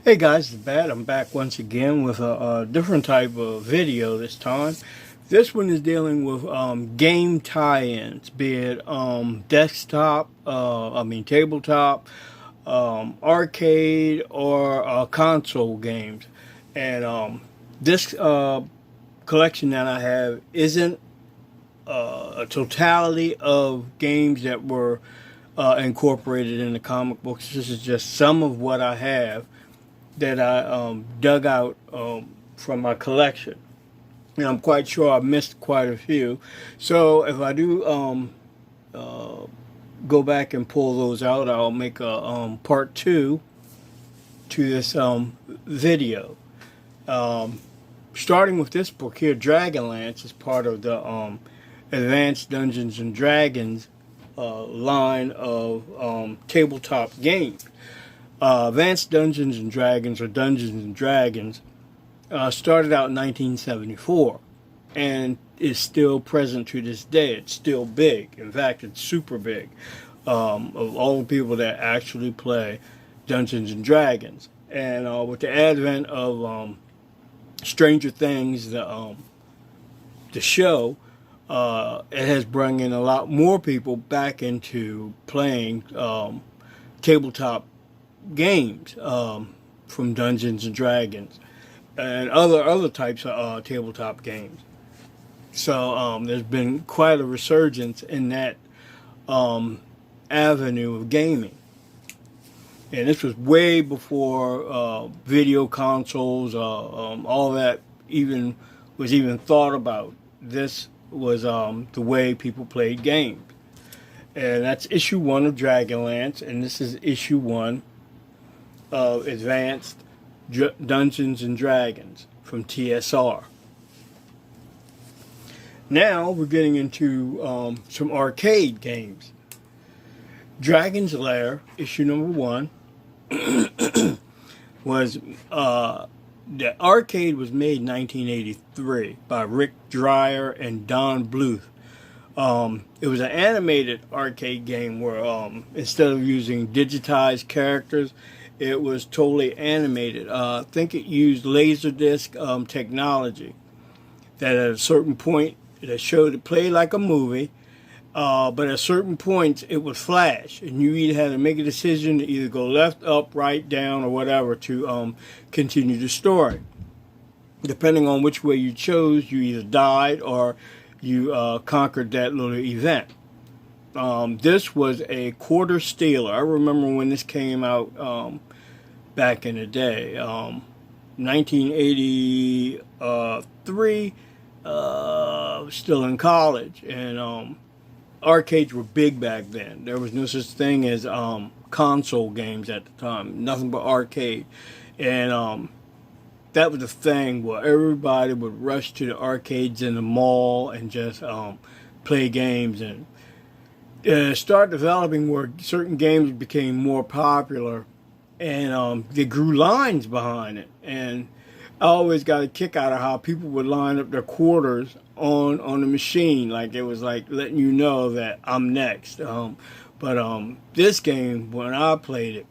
Hey guys, it's Bad. I'm back once again with a different type of video this time. This one is dealing with game tie-ins, be it desktop, tabletop, arcade, or console games. And this collection that I have isn't a totality of games that were incorporated in the comic books. This is just some of what I have that I dug out from my collection. And I'm quite sure I missed quite a few. So if I do go back and pull those out, I'll make a part 2 to this video. Starting with this book here, Dragonlance is part of the Advanced Dungeons and Dragons line of tabletop games. Advanced Dungeons and Dragons, or Dungeons and Dragons, started out in 1974 and is still present to this day. It's still big. In fact, it's super big. Of all the people that actually play Dungeons and Dragons. And with the advent of Stranger Things, the show, it has brought in a lot more people back into playing tabletop games from Dungeons and Dragons and other types of tabletop games. So there's been quite a resurgence in that avenue of gaming. And this was way before video consoles, all that was even thought about. This was the way people played games. And that's issue 1 of Dragonlance, and this is issue 1 of Advanced Dungeons and Dragons from TSR. Now we're getting into some arcade games. Dragon's Lair, issue number 1, was the arcade was made in 1983 by Rick Dreyer and Don Bluth. It was an animated arcade game where instead of using digitized characters, it was totally animated. I think it used Laserdisc technology that at a certain point it showed it played like a movie, but at certain points it would flash, and you either had to make a decision to either go left, up, right, down, or whatever to continue the story. Depending on which way you chose, you either died or you conquered that little event. This was a quarter stealer. I remember when this came out back in the day, 1983. Still in college, and arcades were big back then. There was no such thing as console games at the time. Nothing but arcade, and that was the thing where everybody would rush to the arcades in the mall and just play games, and start developing where certain games became more popular, and they grew lines behind it. And I always got a kick out of how people would line up their quarters on the machine, like it was like letting you know that I'm next. But this game, when I played it,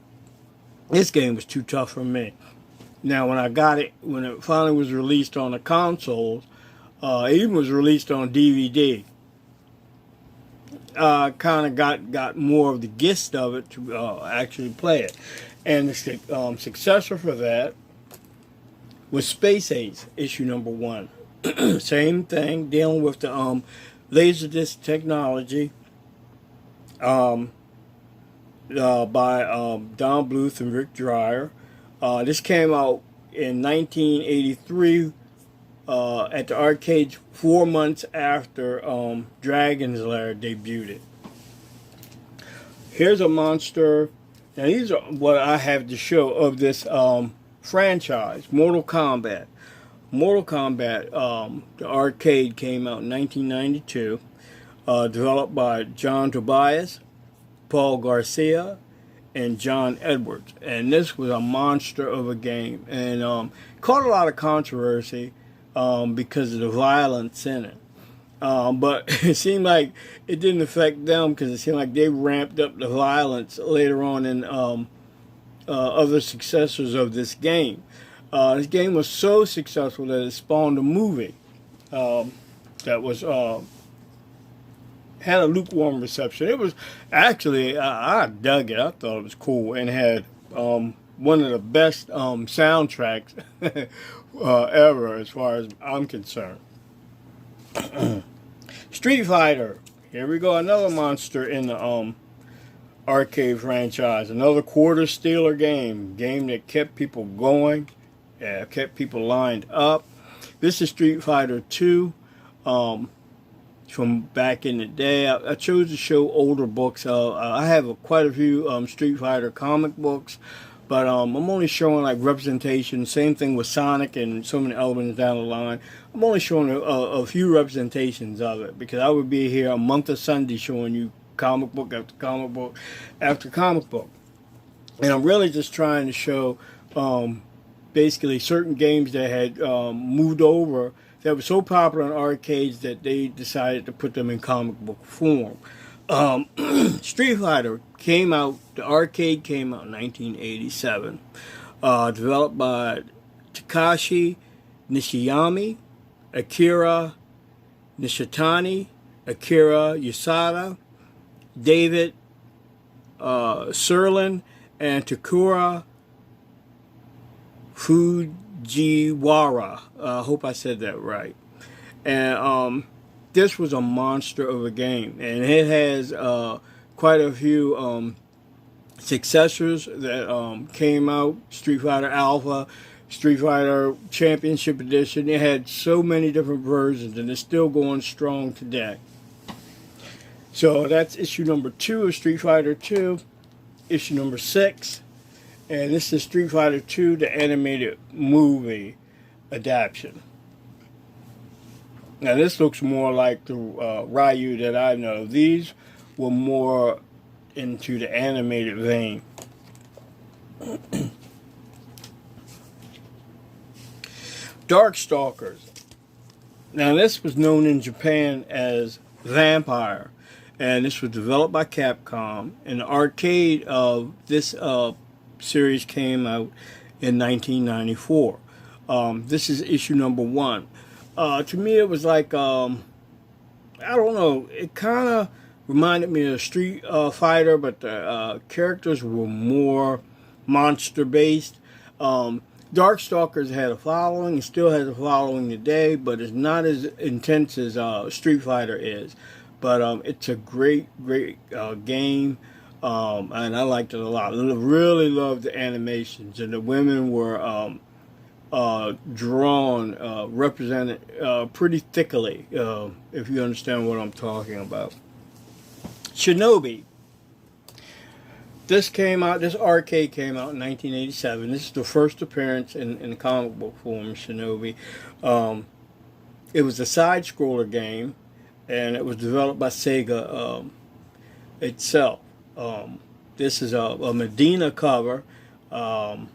this game was too tough for me. Now, when I got it, when it finally was released on the consoles, it even was released on DVD. Kind of got more of the gist of it to actually play it. And the successor for that was Space Ace, issue number 1. Same thing, dealing with the Laserdisc technology by Don Bluth and Rick Dreyer. This came out in 1983 at the arcades 4 months after Dragon's Lair debuted it. Here's a monster. Now these are what I have to show of this franchise, Mortal Kombat. Mortal Kombat, the arcade came out in 1992, developed by John Tobias, Paul Garcia, and John Edwards. And this was a monster of a game, and caught a lot of controversy because of the violence in it. But it seemed like it didn't affect them, because it seemed like they ramped up the violence later on in other successors of this game. This game was so successful that it spawned a movie that was had a lukewarm reception. It was actually, I dug it. I thought it was cool and had one of the best soundtracks ever, as far as I'm concerned. Street Fighter. Here we go, another monster in the arcade franchise. Another quarter stealer game that kept people going, kept people lined up. This is Street Fighter 2. From back in the day. I chose to show older books. I have quite a few Street Fighter comic books, but I'm only showing like representation. Same thing with Sonic and so many elements down the line. I'm only showing a few representations of it because I would be here a month of Sunday showing you comic book after comic book after comic book. And I'm really just trying to show basically certain games that had moved over that were so popular in arcades that they decided to put them in comic book form. Street Fighter came out, the arcade came out in 1987. Developed by Takashi Nishiyama, Akira Nishitani, Akira Yasada, David Serlin, and Takura Fujiwara. I hope I said that right. And this was a monster of a game, and it has quite a few successors that came out. Street Fighter Alpha, Street Fighter Championship Edition. It had so many different versions, and it's still going strong today. So that's issue number 2 of Street Fighter 2. Issue number 6. And this is Street Fighter 2, the animated movie adaptation. Now this looks more like the Ryu that I know. These were more into the animated vein. Darkstalkers. Now this was known in Japan as Vampire. And this was developed by Capcom. And the arcade of this series came out in 1994. This is issue number 1. To me, it was like, I don't know, it kind of reminded me of Street Fighter, but the characters were more monster-based. Darkstalkers had a following, and still has a following today, but it's not as intense as Street Fighter is. But it's a great game. And I liked it a lot. I really loved the animations, and the women were drawn, represented pretty thickly, if you understand what I'm talking about. Shinobi. This arcade came out in 1987. This is the first appearance in comic book form, Shinobi. It was a side-scroller game, and it was developed by Sega itself. This is a Medina cover, and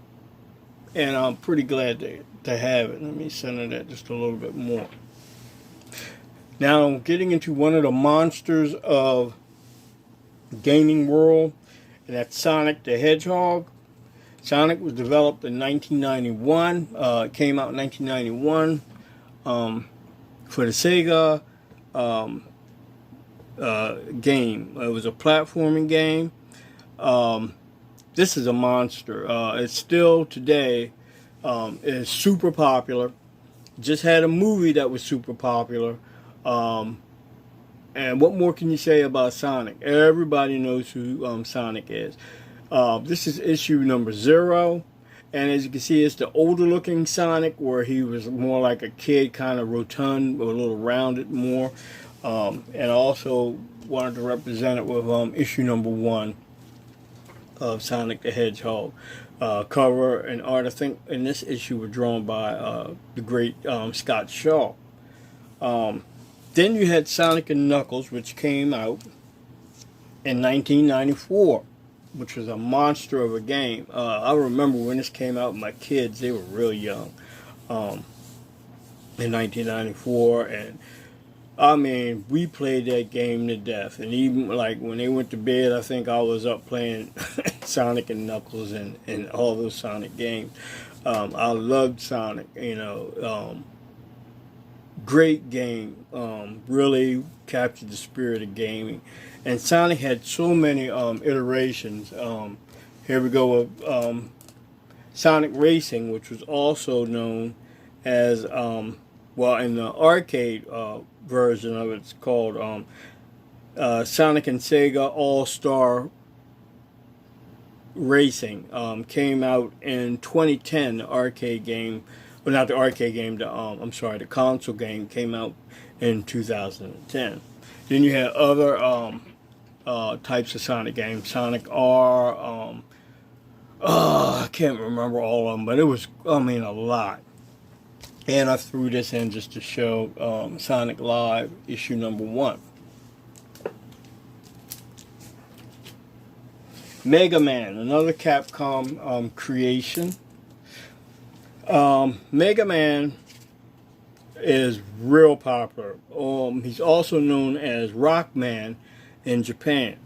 I'm pretty glad to have it. Let me center that just a little bit more. Now, getting into one of the monsters of the gaming world, and that's Sonic the Hedgehog. Sonic was developed in 1991. It came out in 1991 for the Sega game. It was a platforming game. This is a monster. It's still today is super popular. Just had a movie that was super popular. And what more can you say about Sonic? Everybody knows who Sonic is. This is issue number 0. And as you can see, it's the older looking Sonic, where he was more like a kid, kind of rotund, or a little rounded more. And I also wanted to represent it with issue number 1 of Sonic the Hedgehog. Cover and art, I think, in this issue were drawn by the great Scott Shaw. Then you had Sonic and Knuckles, which came out in 1994, which was a monster of a game. I remember when this came out, my kids, they were real young in 1994, and I mean, we played that game to death. And even like when they went to bed, I think I was up playing Sonic and Knuckles and all those Sonic games. I loved Sonic, great game, really captured the spirit of gaming. And Sonic had so many iterations. Here we go with Sonic Racing, which was also known as, well, in the arcade version of it, it's called Sonic and Sega All-Star Racing. Came out in 2010, the arcade game. Well, not the arcade game, the console game came out in 2010. Then you had other types of Sonic games. Sonic R, I can't remember all of them, but it was, a lot. And I threw this in just to show Sonic Live issue number 1. Mega Man, another Capcom creation. Mega Man is real popular. He's also known as Rockman in Japan.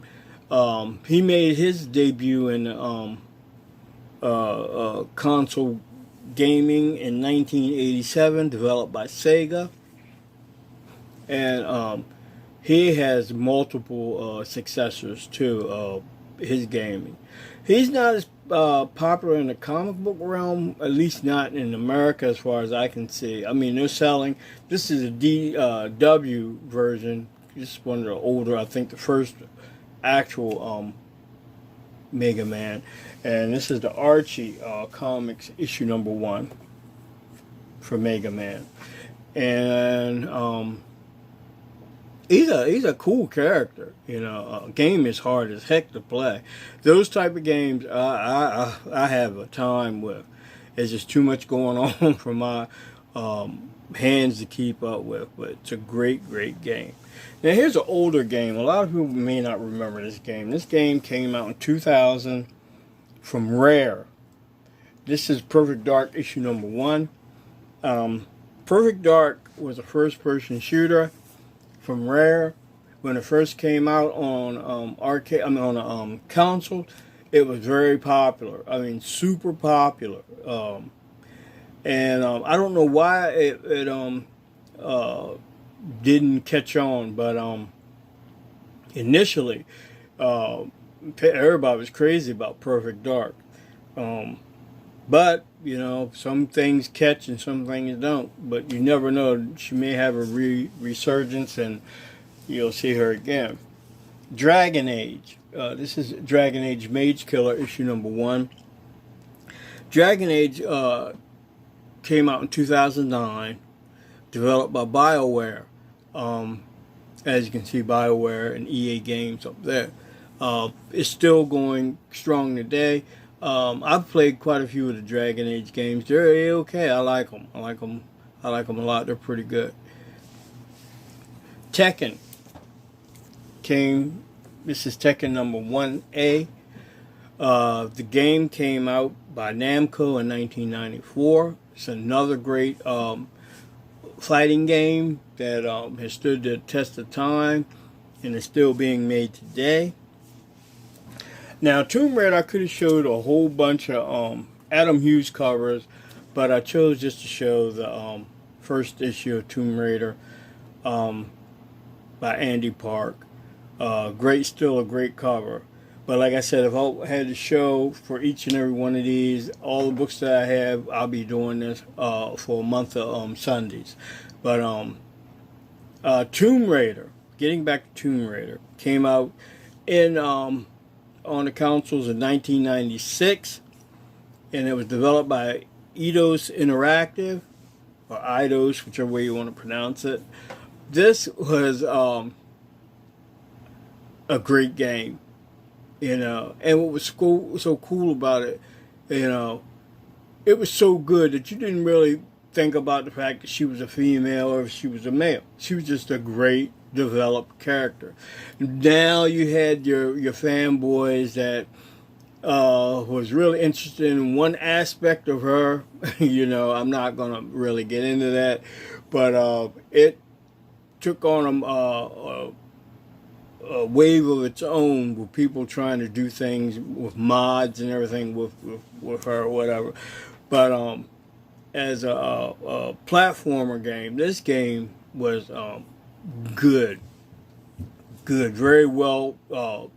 He made his debut in console gaming in 1987, developed by Sega. And he has multiple successors to his gaming. He's not as popular in the comic book realm, at least not in America as far as I can see. They're selling, this is a DW version, this is one of the older, I think the first actual Mega Man, and this is the Archie comics issue number 1 for Mega Man. And he's a cool character, game is hard as heck to play. Those type of games I have a time with. There's just too much going on for my hands to keep up with, but it's a great game. Now here's an older game. A lot of people may not remember this game. This game came out in 2000 from LAIR. This is Perfect Dark issue number 1. Perfect Dark was a first-person shooter from LAIR. When it first came out on console, it was very popular. Super popular. And I don't know why it didn't catch on, but initially everybody was crazy about Perfect Dark. But some things catch and some things don't. But you never know. She may have a resurgence, and you'll see her again. Dragon Age. This is Dragon Age Mage Killer issue number 1. Dragon Age came out in 2009, developed by BioWare. As you can see, BioWare and EA Games up there. It's still going strong today. I've played quite a few of the Dragon Age games. They're okay. I like them. I like them a lot. They're pretty good. Tekken came. This is Tekken number 1A. The game came out by Namco in 1994. It's another great fighting game that has stood the test of time and is still being made today. Now, Tomb Raider, I could have showed a whole bunch of Adam Hughes covers, but I chose just to show the first issue of Tomb Raider by Andy Park. Still a great cover. But like I said, if I had to show for each and every one of these, all the books that I have, I'll be doing this for a month of Sundays. But Tomb Raider, getting back to Tomb Raider, came out in on the consoles in 1996, and it was developed by Eidos Interactive, or Eidos, whichever way you want to pronounce it. This was a great game, and what was so cool about it, it was so good that you didn't really think about the fact that she was a female or if she was a male. She was just a great developed character. Now you had your fanboys that was really interested in one aspect of her. I'm not gonna really get into that, but it took on a wave of its own with people trying to do things with mods and everything with her or whatever. But as a platformer game, this game was good, very well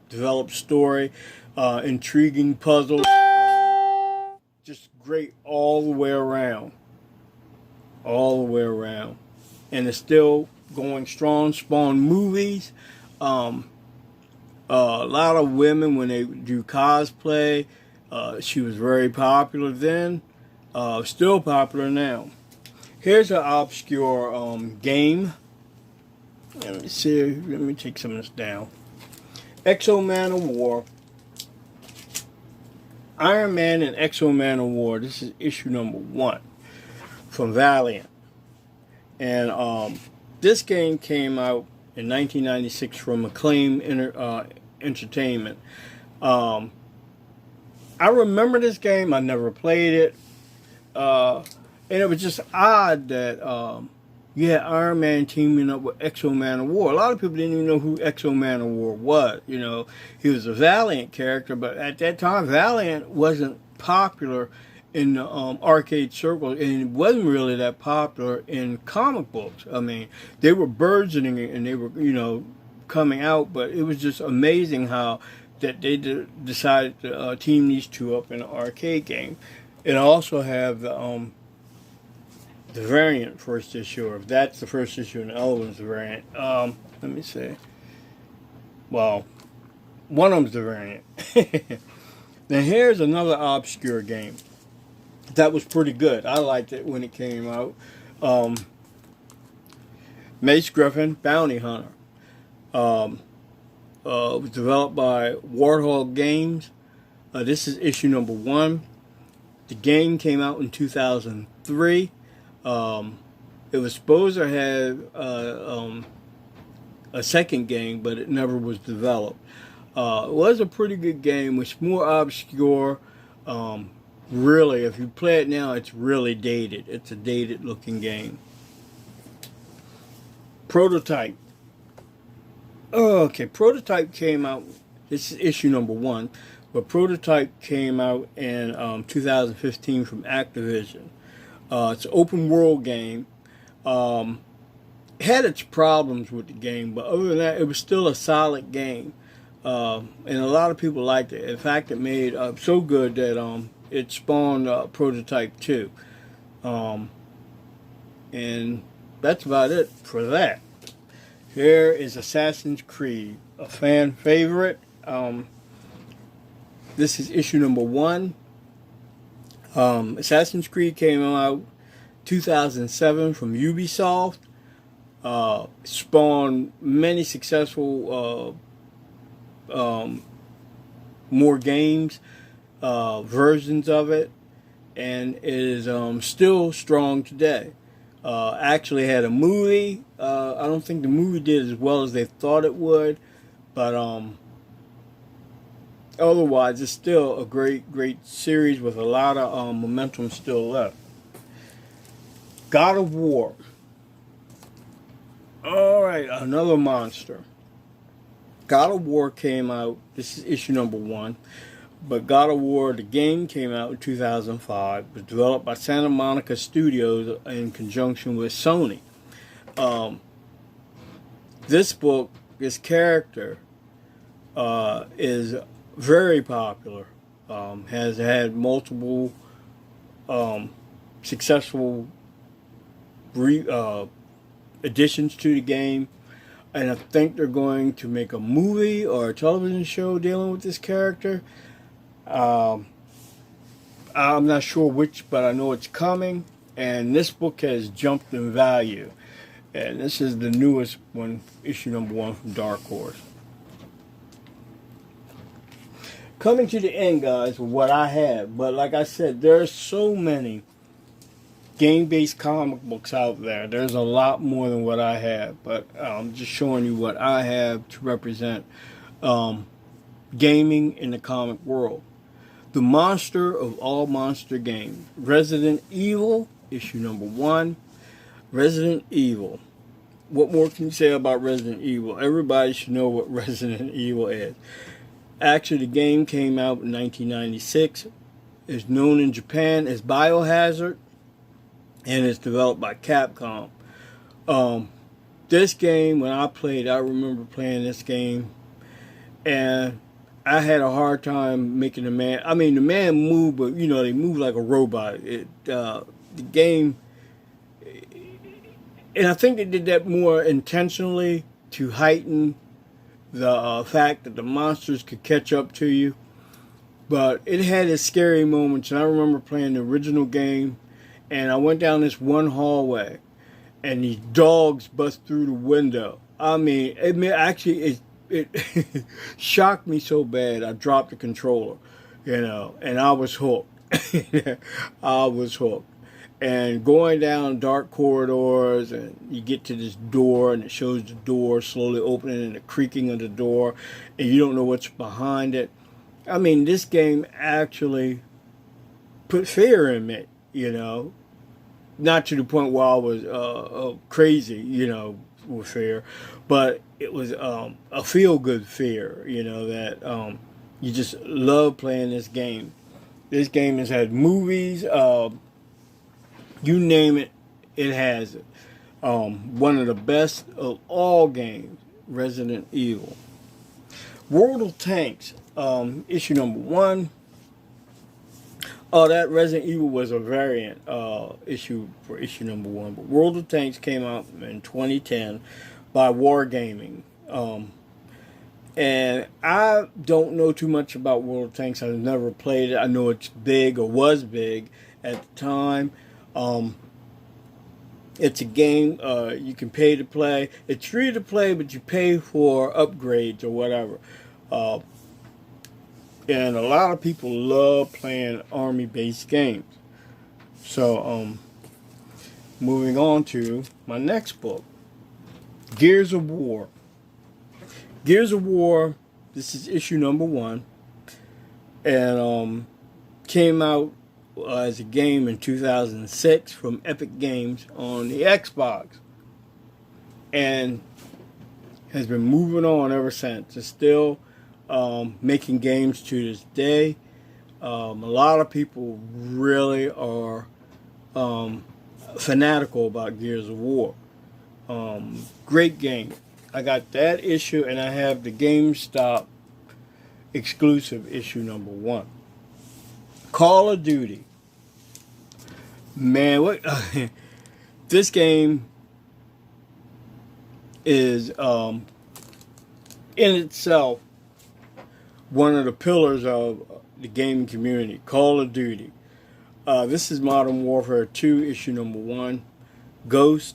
developed story, intriguing puzzles, just great all the way around, and it's still going strong. Spawned movies. A lot of women when they do cosplay. She was very popular then. Still popular now. Here's an obscure game. Let me see. Let me take some of this down. Exo Man of War. Iron Man and Exo Man of War. This is issue number 1 from Valiant. And this game came out in 1996 from Acclaim Entertainment. I remember this game. I never played it. And it was just odd that you had Iron Man teaming up with Exo Man of War. A lot of people didn't even know who Exo Man of War was. You know, he was a Valiant character, but at that time, Valiant wasn't popular in the arcade circles, and it wasn't really that popular in comic books. I mean, they were burgeoning and they were, you know, coming out, but it was just amazing how that they decided to team these two up in an arcade game. And I also have the variant first issue, or if that's the first issue and the other one's the variant. Let me see. Well, one of them's the variant. Now here's another obscure game that was pretty good. I liked it when it came out. Mace Griffin, Bounty Hunter. It was developed by Warthog Games. This is issue number 1. The game came out in 2003. It was supposed to have a second game, but it never was developed. It was a pretty good game. It's more obscure. Really, if you play it now, it's really dated. It's a dated looking game. Prototype. Okay, Prototype came out. This is issue number 1. But Prototype came out in 2015 from Activision. It's an open world game. It had its problems with the game, but other than that, it was still a solid game. And a lot of people liked it. In fact, it made so good that it spawned Prototype 2. And that's about it for that. Here is Assassin's Creed, a fan favorite. This is issue number 1. Assassin's Creed came out 2007 from Ubisoft. Spawned many successful more games, versions of it, and it is still strong today. Actually had a movie. I don't think the movie did as well as they thought it would, but otherwise it's still a great series with a lot of momentum still left. God of War. Alright, another monster. God of War came out, this is issue number 1, but God of War, the game, came out in 2005. It was developed by Santa Monica Studios in conjunction with Sony. This book, this character, is very popular. Has had multiple successful additions to the game. And I think they're going to make a movie or a television show dealing with this character. I'm not sure which, but I know it's coming. And this book has jumped in value. And this is the newest one, issue number 1 from Dark Horse. Coming to the end, guys, with what I have. But like I said, there's so many game-based comic books out there. There's a lot more than what I have, but I'm just showing you what I have to represent gaming in the comic world. The monster of all monster games, Resident Evil, issue number 1. Resident Evil. what more can you say about Resident Evil? Everybody should know what Resident Evil is. Actually, the game came out in 1996. It's known in Japan as Biohazard, and it's developed by Capcom. This game, when I played, I remember playing this game, and I had a hard time making the man. I mean, the man moved, but you know, they move like a robot. The game, and I think they did that more intentionally to heighten the fact that the monsters could catch up to you. But it had its scary moments, and I remember playing the original game, and I went down this one hallway, and these dogs bust through the window. I mean, it shocked me so bad I dropped the controller, you know, and I was hooked. I was hooked. And going down dark corridors, and you get to this door, and it shows the door slowly opening and the creaking of the door, and you don't know what's behind it. I mean, this game actually put fear in me, you know. Not to the point where I was crazy, you know, with fear, but it was a feel-good fear, you know, that you just love playing this game. This game has had movies, you name it, it has it. One of the best of all games, Resident Evil. World of Tanks, issue number 1. Oh, that Resident Evil was a variant issue for issue number 1. But World of Tanks came out in 2010 by Wargaming. And I don't know too much about World of Tanks. I've never played it. I know it's big, or was big at the time. It's a game you can pay to play. It's free to play, but you pay for upgrades or whatever. And a lot of people love playing army-based games. So, moving on to my next book, Gears of War. Gears of War, this is issue number 1, and came out as a game in 2006 from Epic Games on the Xbox, and has been moving on ever since. It's still making games to this day. A lot of people really are fanatical about Gears of War. Great game. I got that issue, and I have the GameStop exclusive issue number 1. Call of Duty. Man, what this game is in itself one of the pillars of the gaming community. Call of Duty. This is Modern Warfare 2, issue number 1, Ghost.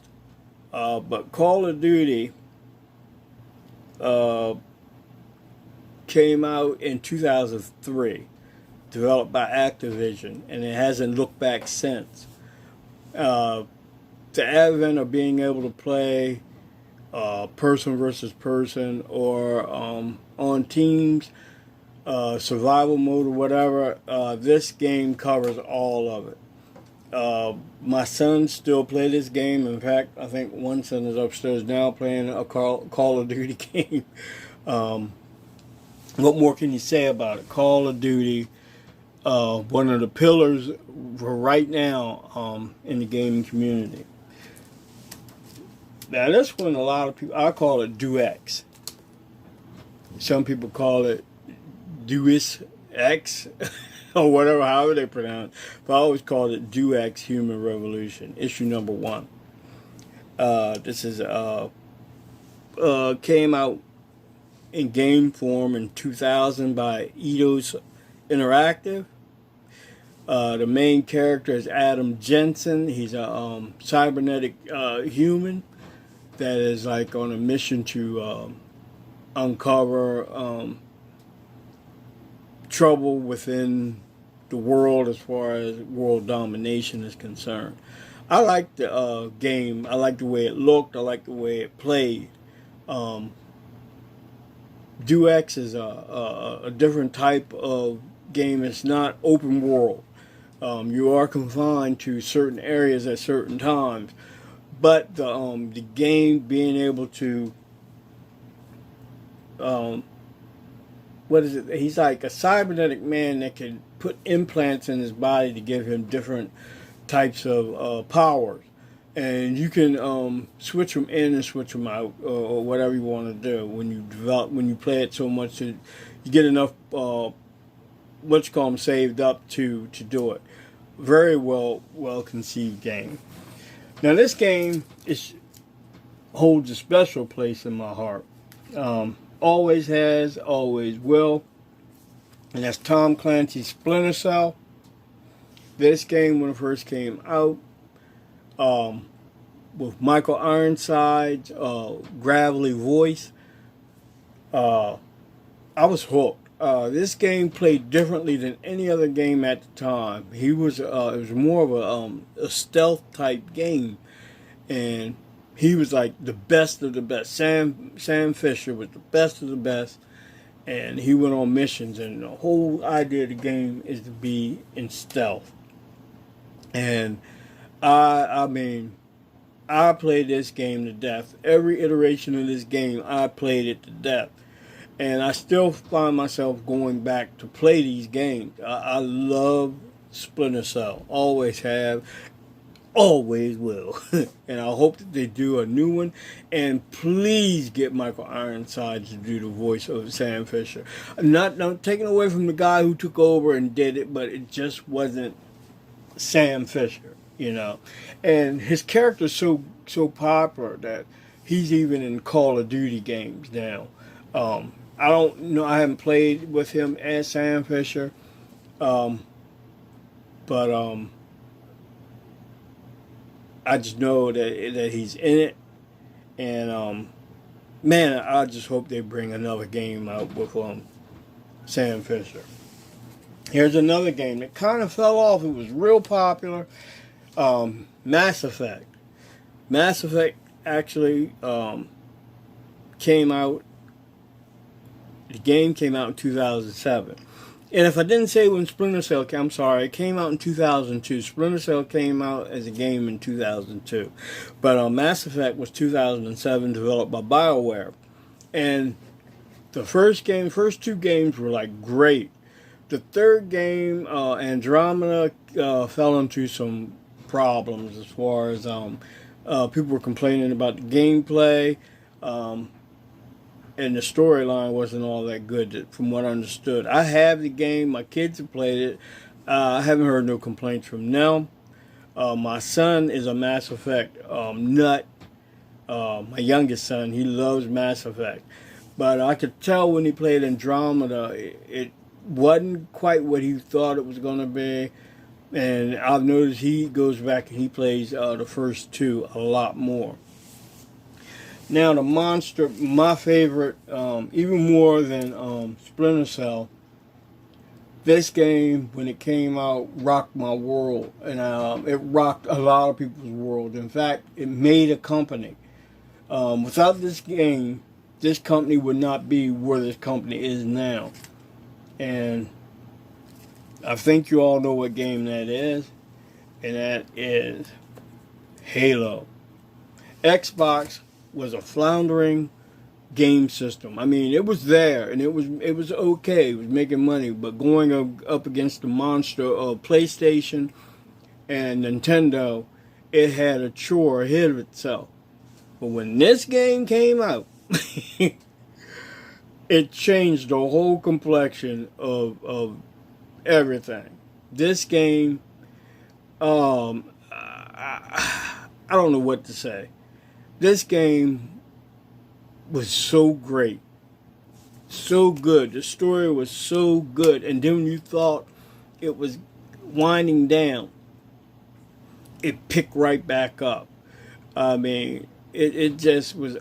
But Call of Duty came out in 2003, developed by Activision, and it hasn't looked back since. The advent of being able to play person versus person, or on teams, survival mode or whatever, this game covers all of it. My sons still play this game. In fact, I think one son is upstairs now playing a Call of Duty game. What more can you say about it? Call of Duty, one of the pillars for right now in the gaming community. Now this one, a lot of people, I call it Deus. Some people call it Deus Ex, or whatever, however they pronounce it. But I always called it Deus Human Revolution, issue number 1. This is came out in game form in 2000 by Eidos Interactive. The main character is Adam Jensen. He's a cybernetic human that is like on a mission to uncover trouble within the world as far as world domination is concerned. I like the game. I like the way it looked. I like the way it played. Deus is a different type of game. It's not open world. You are confined to certain areas at certain times, but the game being able to um, what is it? He's like a cybernetic man that can put implants in his body to give him different types of powers, and you can switch them in and switch them out, or whatever you want to do when you play it so much that you get enough what you call them saved up to do it. Very well conceived game. Now this game holds a special place in my heart. Always has, always will. And that's Tom Clancy's Splinter Cell. This game, when it first came out, with Michael Ironside's gravelly voice, I was hooked. This game played differently than any other game at the time. It was more of a stealth type game, and he was like the best of the best. Sam Fisher was the best of the best, and he went on missions. And the whole idea of the game is to be in stealth. And I mean, I played this game to death. Every iteration of this game, I played it to death. And I still find myself going back to play these games. I love Splinter Cell. Always have. Always will. And I hope that they do a new one. And please get Michael Ironside to do the voice of Sam Fisher. Not taking away from the guy who took over and did it, but it just wasn't Sam Fisher, you know. And his character's so popular that he's even in Call of Duty games now. I don't know. I haven't played with him as Sam Fisher, but I just know that he's in it, and man, I just hope they bring another game out with Sam Fisher. Here's another game that kind of fell off. It was real popular. Mass Effect. Mass Effect actually came out. The game came out in 2007. And if I didn't say when Splinter Cell came, I'm sorry, it came out in 2002. Splinter Cell came out as a game in 2002. But Mass Effect was 2007, developed by BioWare. And the first two games were like great. The third game, Andromeda, fell into some problems as far as people were complaining about the gameplay. And the storyline wasn't all that good, from what I understood. I have the game. My kids have played it. I haven't heard no complaints from them. My son is a Mass Effect nut. My youngest son, he loves Mass Effect. But I could tell when he played Andromeda, it wasn't quite what he thought it was going to be. And I've noticed he goes back and he plays the first two a lot more. Now the monster, my favorite, even more than Splinter Cell, this game, when it came out, rocked my world. And it rocked a lot of people's world. In fact, it made a company. Without this game, this company would not be where this company is now. And I think you all know what game that is. And that is Halo. Xbox was a floundering game system. I mean, it was there, and it was okay. It was making money, but going up against the monster of PlayStation and Nintendo, it had a chore ahead of itself. But when this game came out, it changed the whole complexion of everything. This game, I don't know what to say. This game was so great, so good. The story was so good. And then when you thought it was winding down, it picked right back up. I mean, it just was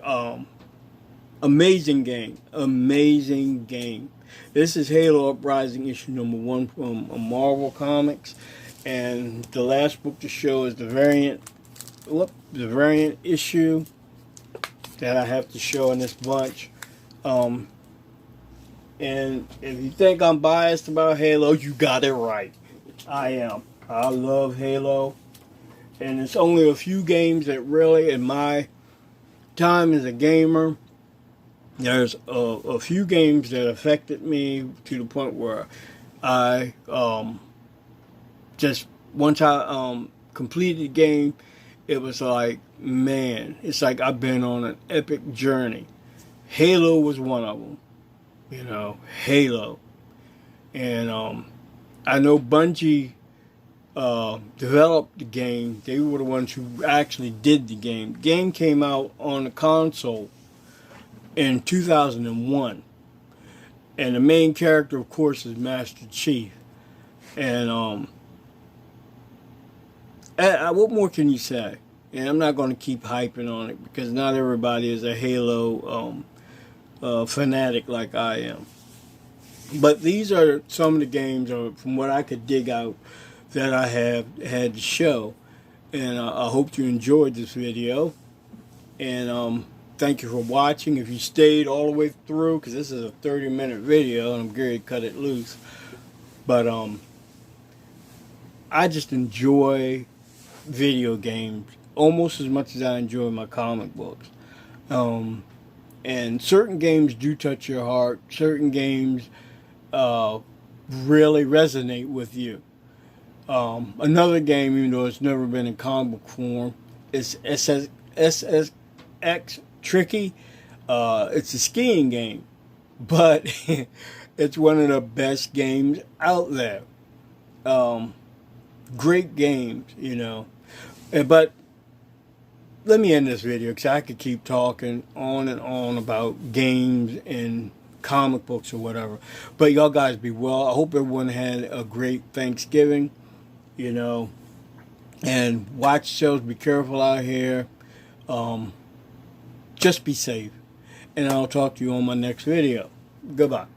amazing game. Amazing game. This is Halo Uprising issue number 1 from Marvel Comics. And the last book to show is the variant issue that I have to show in this bunch. And if you think I'm biased about Halo, you got it right. I am. I love Halo. And it's only a few games that really, in my time as a gamer, there's a few games that affected me to the point where I just, once I completed the game, it was like, man, it's like I've been on an epic journey. Halo was one of them, you know, Halo. And I know Bungie developed the game. They were the ones who actually did the game. The game came out on the console in 2001. And the main character, of course, is Master Chief. And what more can you say? And I'm not going to keep hyping on it because not everybody is a Halo fanatic like I am. But these are some of the games, from what I could dig out, that I have had to show. And I hope you enjoyed this video. And thank you for watching. If you stayed all the way through, because this is a 30-minute video, and I'm going to cut it loose. But I just enjoy video games almost as much as I enjoy my comic books. And certain games do touch your heart. Certain games really resonate with you. Another game, even though it's never been in comic book form, is SSX Tricky. It's a skiing game, but it's one of the best games out there. Great games, you know. But let me end this video because I could keep talking on and on about games and comic books or whatever. But y'all guys be well. I hope everyone had a great Thanksgiving, you know. And watch yourselves. Be careful out here. Just be safe. And I'll talk to you on my next video. Goodbye.